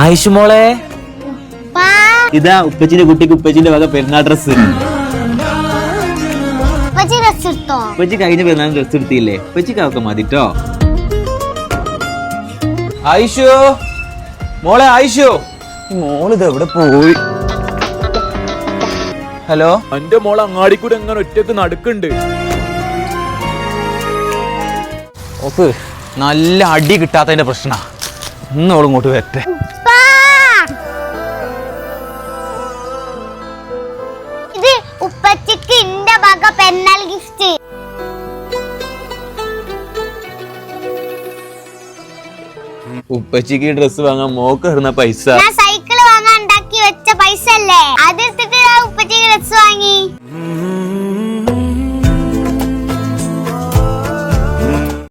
ആയിഷു മോളെ, ഇതാ ഉപ്പച്ചിന്റെ കുട്ടിക്ക് ഉപ്പച്ചിന്റെ വക പെരുന്നാൾ ഡ്രസ്. ഉപ്പച്ചി കഴിഞ്ഞ പെരുന്നാൾ ഡ്രസ് എടുത്തില്ലേ? ഉപ്പച്ചിക്കൊക്കെ മതിട്ടോ. ആയിഷു മോളെ, ആയിഷു മോളിത് എവിടെ പോയി? ഹലോ, എന്റെ മോൾ അങ്ങാടിക്കൂടെ എങ്ങനെ ഒറ്റക്ക് നടക്കുന്നുണ്ട്. ഓക്ക് നല്ല അടി കിട്ടാത്തതിന്റെ പ്രശ്ന. ഇന്നോള് ഇങ്ങോട്ട് വരട്ടെ. ഇത് ഉപ്പച്ചിക്ക് ഇന്റെ വക പെരുന്നാൾ ഗിഫ്റ്റ്. ഉപ്പച്ചിക്ക് ഡ്രസ് വാങ്ങാൻ മോക്ക് ഇടുന്ന പൈസ ഞാൻ